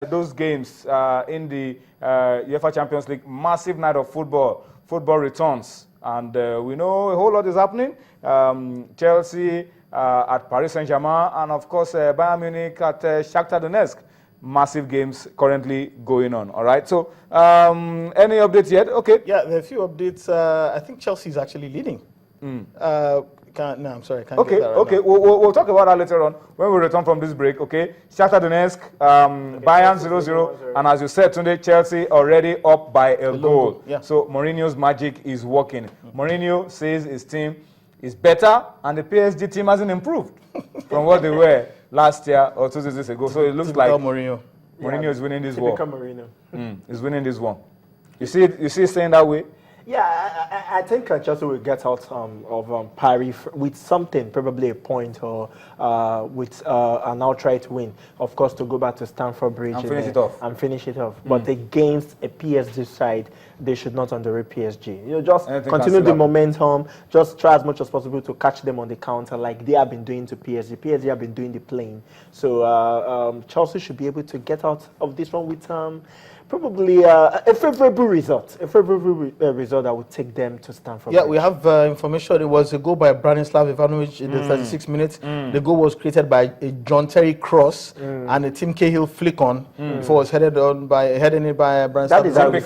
those games in the UEFA Champions League, massive night of football. Football returns, and we know a whole lot is happening. Chelsea at Paris Saint-Germain, and of course Bayern Munich at Shakhtar Donetsk. Massive games currently going on. All right. So, any updates yet? Okay. Yeah, there are a few updates. I think Chelsea is actually leading. No, I'm sorry, I can't Okay, get that right okay. now. We'll talk about that later on when we return from this break, okay? Shakhtar Donetsk, Bayern 0-0, and as you said today, Chelsea already up by a goal. Yeah. So Mourinho's magic is working. Mourinho says his team is better, and the PSG team hasn't improved from what they were last year or 2 seasons ago. So it looks like Mourinho is winning this war. Mourinho. He's winning this one. You see it saying that way? Yeah, I think Chelsea will get out of Paris with something, probably a point or with an outright win. Of course, to go back to Stamford Bridge and finish it off. But against a PSG side, they should not underrate PSG. You know, just Anything continue the momentum. Just try as much as possible to catch them on the counter, like they have been doing to PSG. PSG have been doing the playing. So Chelsea should be able to get out of this one with probably a favorable result. A favorable result that would take them to Stamford. Yeah, we have information. It was a goal by Branislav Ivanovic in the 36th minute. The goal was created by a John Terry cross and a Tim Cahill flick on before it was headed in by Branislav. That is how it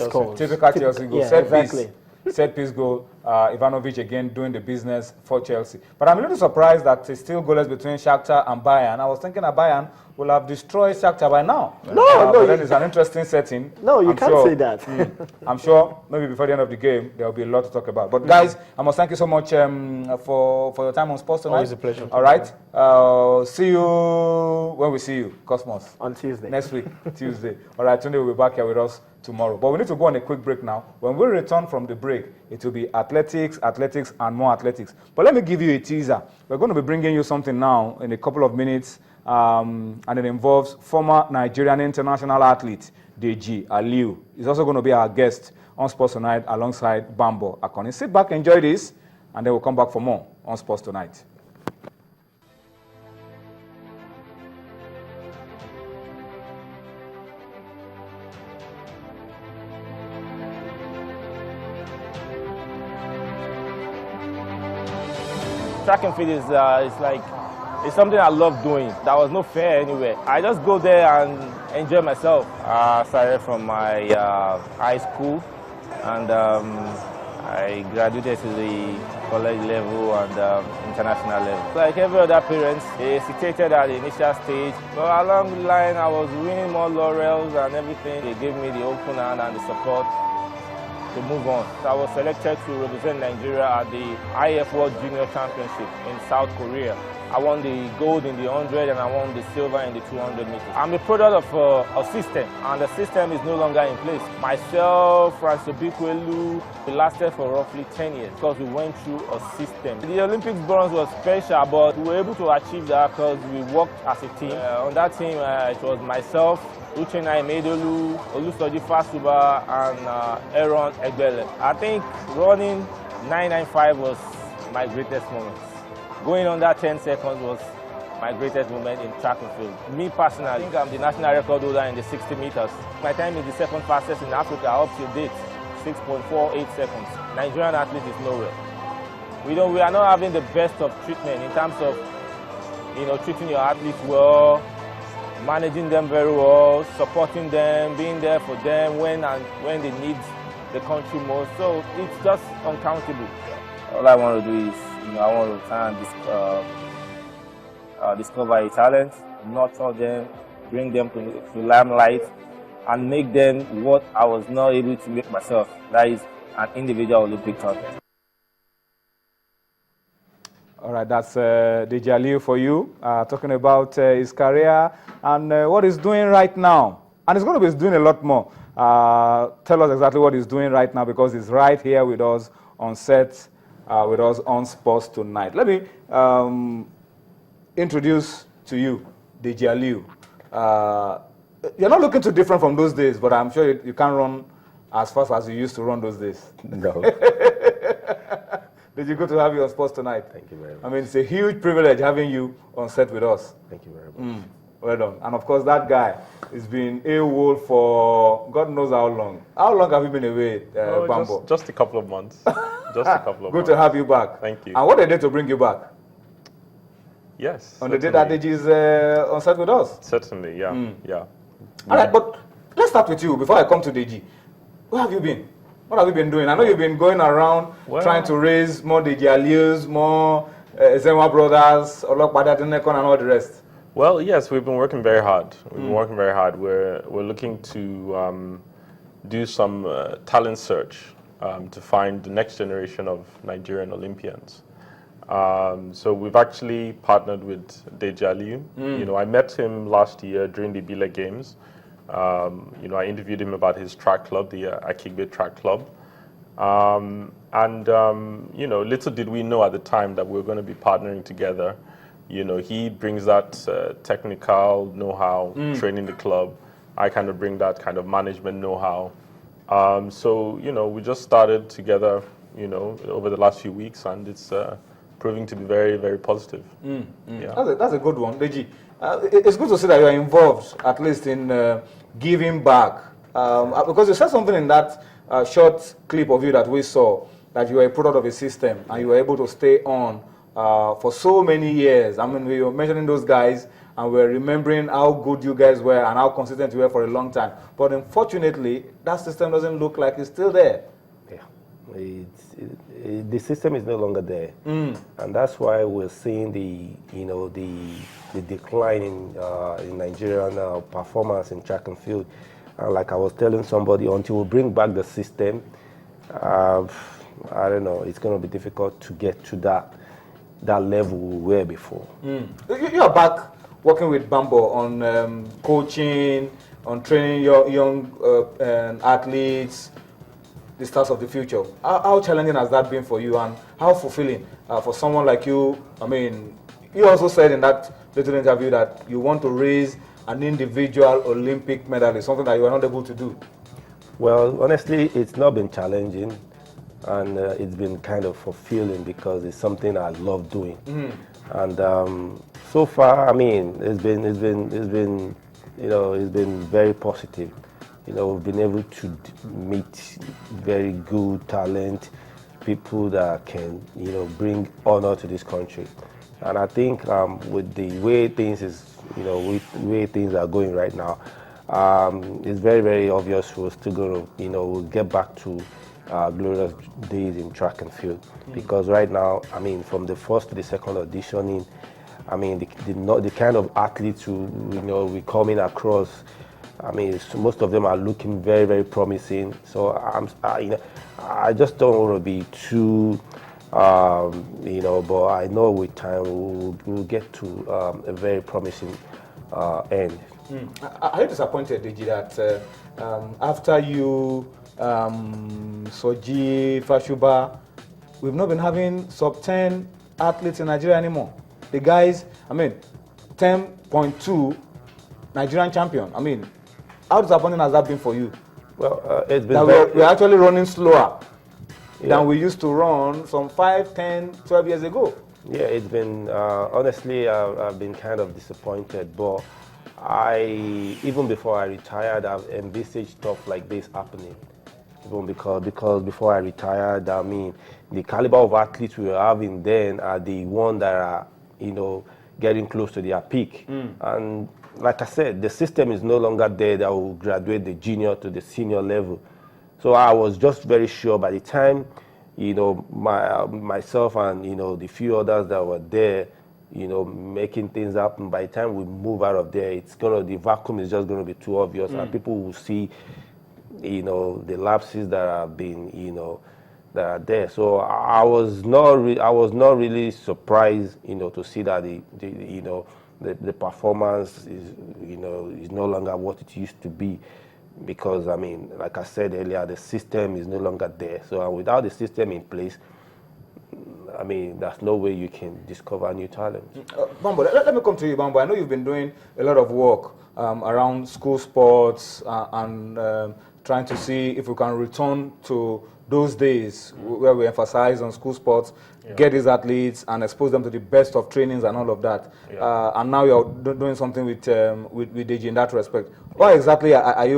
scores. Typical Chelsea goal. Yeah, Set exactly. piece. Set piece goal. Ivanovic again doing the business for Chelsea. But I'm a little surprised that it's still goalless between Shakhtar and Bayern. I was thinking that Bayern will have destroyed Shakhtar by now. No, but then it's an interesting setting. No, you can't say that. I'm sure maybe before the end of the game there will be a lot to talk about. But guys, I must thank you so much for your time on Sports Tonight. Always a pleasure. All right. See you when we see you, Cosmos. On Tuesday. Next week, Tuesday. All right, Tunde will be back here with us tomorrow. But we need to go on a quick break now. When we return from the break, it will be athletics, and more athletics. But let me give you a teaser. We're going to be bringing you something now in a couple of minutes, and it involves former Nigerian international athlete, Daji Aliu. He's also going to be our guest on Sports Tonight alongside Bambo Akoni. Sit back, enjoy this, and then we'll come back for more on Sports Tonight. Track and field is it's something I love doing. There was no fair anywhere. I just go there and enjoy myself. I started from my high school, and I graduated to the college level and international level. Like every other parent, they hesitated at the initial stage, but along the line I was winning more laurels and everything. They gave me the open hand and the support to move on. So I was selected to represent Nigeria at the IF World Junior Championship in South Korea. I won the gold in the 100 and I won the silver in the 200 meters. I'm a product of a system, and the system is no longer in place. Myself, Francis Obikwelu, we lasted for roughly 10 years because we went through a system. The Olympics bronze was special, but we were able to achieve that because we worked as a team. On that team, it was myself, Uchenna Imedolu, Olusoji Fasuba, and Aaron Egbele. I think running 995 was my greatest moment. Going under 10 seconds was my greatest moment in track and field. Me personally, I think I'm the national record holder in the 60 meters. My time is the second fastest in Africa up to date, 6.48 seconds. Nigerian athlete is nowhere. We are not having the best of treatment in terms of, treating your athletes well, managing them very well, supporting them, being there for them when they need the country most. So it's just uncountable. All I want to do is, I want to try and discover a talent, nurture them, bring them to limelight, and make them what I was not able to make myself. That is an individual Olympic champion. All right, that's Deji Aliu for you, talking about his career and what he's doing right now. And he's going to be doing a lot more. Tell us exactly what he's doing right now, because he's right here with us on set, with us on Sports Tonight. Let me introduce to you Daji Aliu. You're not looking too different from those days, but I'm sure you can't run as fast as you used to run those days. No. Did you good to have you on Sports Tonight? Thank you very much. I mean, it's a huge privilege having you on set with us. Thank you very much. Well done. And of course, that guy has been AWOL for God knows how long. How long have you been away, Bambo? Just a couple of months. Just a couple of months. Good to have you back. Thank you. And what a day to bring you back. Yes. On the day that Deji is on set with us. Certainly, yeah. Yeah. All right, but let's start with you before I come to Deji. Where have you been? What have you been doing? I know you've been going around trying to raise more Daji Alius, more Zenwa brothers, Olokpada Tenekon, and all the rest. Well, yes, we've been working very hard. We've been working very hard. We're looking to do some talent search to find the next generation of Nigerian Olympians. So we've actually partnered with Daji Aliu. You know, I met him last year during the Bile Games. You know, I interviewed him about his track club, the Akigbe Track Club. You know, little did we know at the time that we were going to be partnering together. You know, he brings that technical know-how, training the club. I kind of bring that kind of management know-how. So, you know, we just started together, you know, over the last few weeks, and it's proving to be very, very positive. Yeah. That's a good one, Deji. It's good to see that you are involved, at least in giving back. Because you said something in that short clip of you that we saw, that you were a product of a system and you were able to stay on for so many years. I mean, we were mentioning those guys and we're remembering how good you guys were and how consistent you were for a long time. But unfortunately, that system doesn't look like it's still there. Yeah, the system is no longer there, and that's why we're seeing the decline in Nigerian performance in track and field. Like I was telling somebody, until we bring back the system, I don't know, it's going to be difficult to get to that level we were before. You are back working with Bambo on coaching, on training your young athletes, the stars of the future. How challenging has that been for you, and how fulfilling for someone like you? I mean, you also said in that little interview that you want to raise an individual Olympic medalist, something that you were not able to do. Well, honestly, it's not been challenging, and it's been kind of fulfilling because it's something I love doing. And so far, I mean, it's been very positive. You know, we've been able to meet very good talent, people that can, you know, bring honor to this country. And I think with the way things are going right now, it's very, very obvious we're still going to, you know, we'll get back to glorious days in track and field. Because right now, I mean, from the first to the second auditioning, I mean, the kind of athletes who, you know, we coming across, I mean, most of them are looking very, very promising. So I just don't want to be too, you know, but I know with time we'll get to a very promising end. Are you disappointed, Deji, that after you, Soji, Fashuba, we've not been having sub-10 athletes in Nigeria anymore? The guys, I mean, 10.2 Nigerian champion. I mean, how disappointing has that been for you? Well, it's been that we're actually running slower than we used to run some 5, 10, 12 years ago. Yeah, it's been, honestly, I've been kind of disappointed, but even before I retired, I've envisaged stuff like this happening. Even because before I retired, I mean, the caliber of athletes we were having then are the ones that are, you know, getting close to their peak. And like I said, the system is no longer there that will graduate the junior to the senior level. So I was just very sure by the time, you know, myself and, you know, the few others that were there, you know, making things happen, by the time we move out of there, the vacuum is just going to be too obvious, and people will see, you know, the lapses that have been, you know, that are there. So I was not really surprised, you know, to see that the performance is, you know, is no longer what it used to be, because I mean, like I said earlier, the system is no longer there. So without the system in place, I mean, there's no way you can discover new talent. Bambo, let me come to you, Bambo. I know you've been doing a lot of work around school sports and trying to see if we can return to those days where we emphasize on school sports, get these athletes and expose them to the best of trainings and all of that. And now you're doing something with Deji in that respect. What exactly are you